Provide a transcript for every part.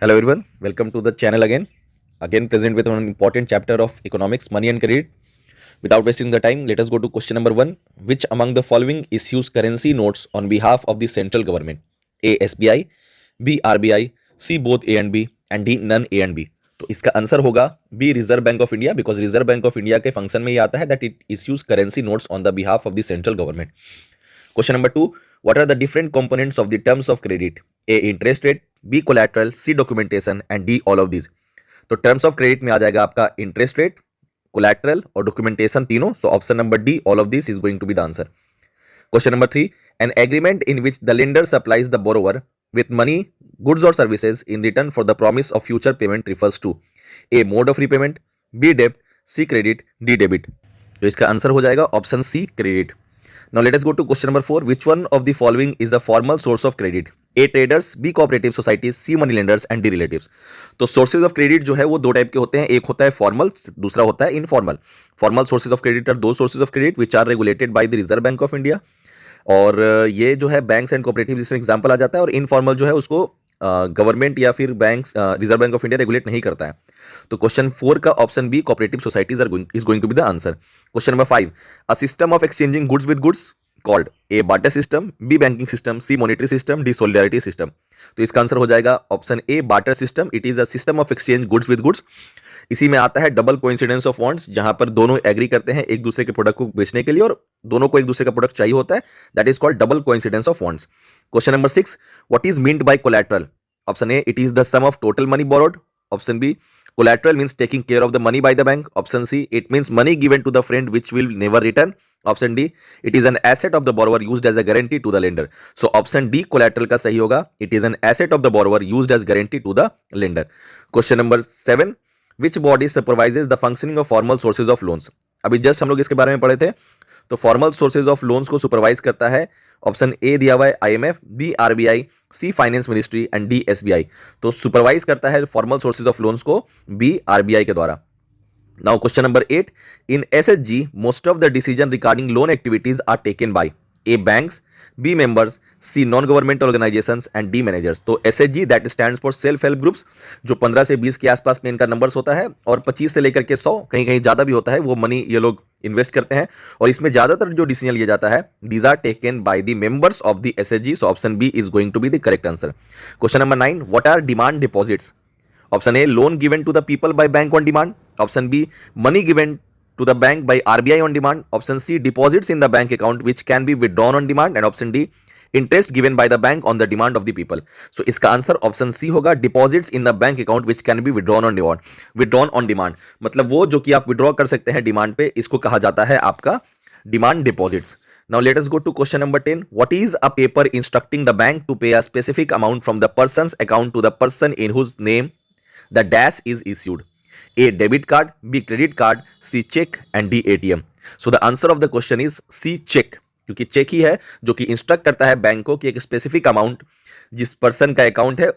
Hello everyone, welcome to the channel again. Again present with an important chapter of economics, money and credit. Without wasting the time, let us go to question number 1. Which among the following issues currency notes on behalf of the central government? A. SBI, B. RBI, C. both A and B and D. none A and B. तो इसका answer होगा B reserve bank of India because reserve bank of India के function में ये आता है that it issues currency notes on the behalf of the central government. Question number 2. What are the different components of the terms of credit? A. Interest rate, B. Collateral, C. Documentation and D. all of these. तो terms of credit में आ जाएगा आपका interest rate, collateral और documentation तीनों. So option number D all of this is going to be the answer. Question number 3. An agreement in which the lender supplies the borrower with money, goods or services in return for the promise of future payment refers to A. mode of repayment, B. debt, C. credit, D. debit. तो इसका answer हो जाएगा option C credit. Now let us go to question number 4. Which one of the following is a formal source of credit? A. traders, B. cooperative societies, C. money lenders and D. relatives. तो sources of credit जो है वो दो type के होते हैं. एक होता है formal, दूसरा होता है informal. Formal sources of credit are those sources of credit which are regulated by the Reserve Bank of India. और ये जो है बैंक्स एंड कोऑपरेटिव्स इसमें एग्जांपल आ जाता है. और इनफॉर्मल जो है उसको गवर्नमेंट या फिर banks reserve bank of India regulate नहीं करता है. तो क्वेश्चन 4 का option B cooperative societies is going to be the answer. Question number 5. A system of exchanging goods with goods called a barter system, B banking system, C monetary system, D solidarity system. तो इसका answer हो जाएगा option A barter system. It is a system of exchange goods with goods. इसी में आता है double coincidence of wants, जहां पर दोनों एग्री करते हैं एक दूसरे के प्रोडक्ट को बेचने के लिए और दोनों को एक दूसरे का प्रोडक्ट चाहिए होता है. That is called double coincidence of wants. Question number 6. What is meant by collateral? Option A it is the sum of total money borrowed. Option B collateral means taking care of the money by the bank. Option C it means money given to the friend which will never return. Option D it is an asset of the borrower used as a guarantee to the lender. So option D collateral का सही होगा. It is an asset of the borrower used as guarantee to the lender. Question number 7. Which body supervises the functioning of formal sources of loans? अभी just हम लोग इसके बारे में पढ़े थे. तो फॉर्मल सोर्सेज ऑफ लोन्स को सुपरवाइज करता है ऑप्शन ए दिया हुआ है IMF, B RBI, C finance ministry and D SBI. तो सुपरवाइज करता है फॉर्मल सोर्सेज ऑफ लोन्स को बी आरबीआई के द्वारा. Now question number 8. In SHG most of the decision regarding loan activities are taken by A banks, B members, C non government organisations and D managers. तो SHG that stands for self help groups, जो 15 से 20 के आसपास में इनका numbers होता है और 25 से लेकर के 100 कहीं कहीं ज्यादा भी होता है, वो मनी ये लोग इन्वेस्ट करते हैं और इसमें ज्यादातर जो डिसीजन लिया जाता है these are taken by the members of the SHG. So option B is going to be the correct answer. Question number 9. What are demand deposits? Option A loan given to the people by bank on demand. Option B money given to the bank by RBI on demand. Option C deposits in the bank account which can be withdrawn on demand. And option D interest given by the bank on the demand of the people. So इसका answer option C होगा deposits in the bank account which can be withdrawn on demand. Withdrawn on demand मतलब वो जो कि आप withdraw कर सकते हैं डिमांड पे, इसको कहा जाता है आपका demand deposits. Now let us go to question number 10. What is a paper instructing the bank to pay a specific amount from the person's account to the person in whose name the dash is issued? A debit card, B credit card, C check and D ATM. So the answer of the question is C check, क्योंकि check ही है जो कि instruct करता है bank को कि एक specific amount जिस पर्सन का अकाउंट है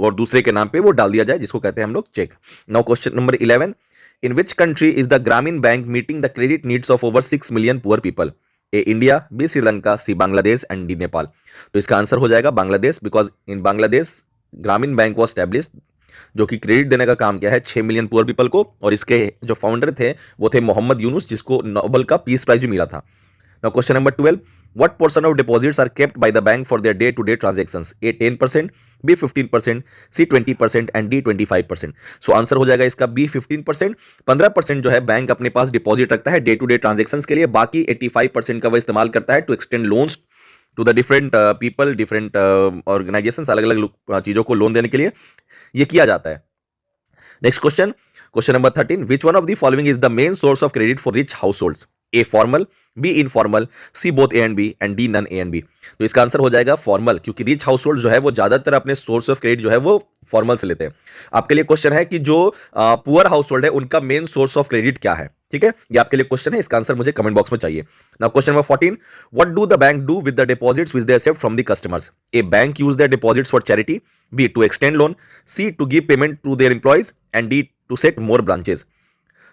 और दूसरे के नाम पे वो डाल दिया जाए, जिसको कहते हैं हम लोग check. Now question number 11. In which country is the Grameen bank meeting the credit needs of over 6 million poor people? A India, B Sri Lanka, C Bangladesh and D Nepal. तो इसका आंसर हो जाएगा बांग्लादेश बिकॉज इन बांग्लादेश ग्रामीण बैंक वॉज स्टैब्लिश्ड जो कि credit देने का काम किया है 6 मिलियन पुअर पीपल को. और इसके जो फाउंडर थे वो थे मोहम्मद यूनुस, जिसको नोबेल का पीस प्राइज भी मिला था. Now question number 12. What portion of deposits are kept by the bank for their day to day transactions? A 10%, B 15%, C 20% and D 25%. So answer हो जाएगा इसका बी 15%. 15% जो है बैंक अपने पास डिपॉजिट रखता है डे टू डे ट्रांजैक्शंस के लिए. बाकी 85% का वो इस्तेमाल करता है to extend loans to the different people, different organisations, अलग अलग चीजों को लोन देने के लिए ये किया जाता है. Next question. Question number 13. Which one of the following is the main source of credit for rich households? A formal, B informal, C both A and B and D none A and B. तो इसका answer हो जाएगा formal, क्योंकि rich household जो है वो ज्यादातर अपने सोर्स ऑफ क्रेडिट जो है वो फॉर्मल से लेते हैं. आपके लिए क्वेश्चन है कि जो पुअर हाउसहोल्ड है उनका मेन सोर्स ऑफ क्रेडिट क्या है. ठीक है, ये आपके लिए क्वेश्चन है, इसका आंसर मुझे कमेंट बॉक्स में चाहिए. Now question number 14. What do the bank do with the deposits which they accept from the customers? A bank use their deposits for charity, B to extend loan, C to give payment to their employees and D to set more branches.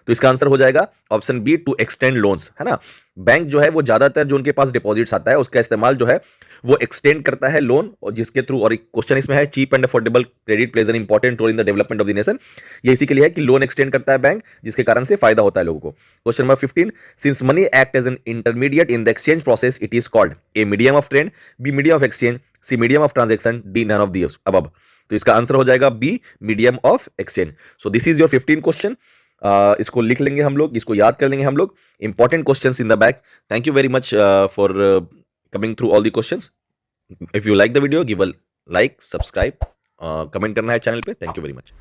तो इसका answer हो जाएगा option B, to extend loans, है ना। Bank जो है वो ज्यादातर जो उनके पास डिपॉजिट्स आता है उसका इस्तेमाल जो है वो एक्सटेंड करता है लोन, और जिसके थ्रू, और एक क्वेश्चन इसमें है, cheap and affordable credit plays an important role in the development of the nation. ये इसी के लिए है कि लोन एक्सटेंड करता है बैंक, जिसके कारण से फायदा होता है लोगों को। Question number 15, since money act as an intermediate in the exchange process it is called A medium of trade, B medium of exchange, C medium of transaction, D none of the above. तो इसका answer हो जाएगा B, medium of exchange. So this is your 15 question. इसको लिख लेंगे हम लोग, इसको याद कर लेंगे हम लोग, important questions in the back. Thank you very much for coming through all the questions. If you like the video, give a like, subscribe, comment करना है चैनल पे। Thank you very much.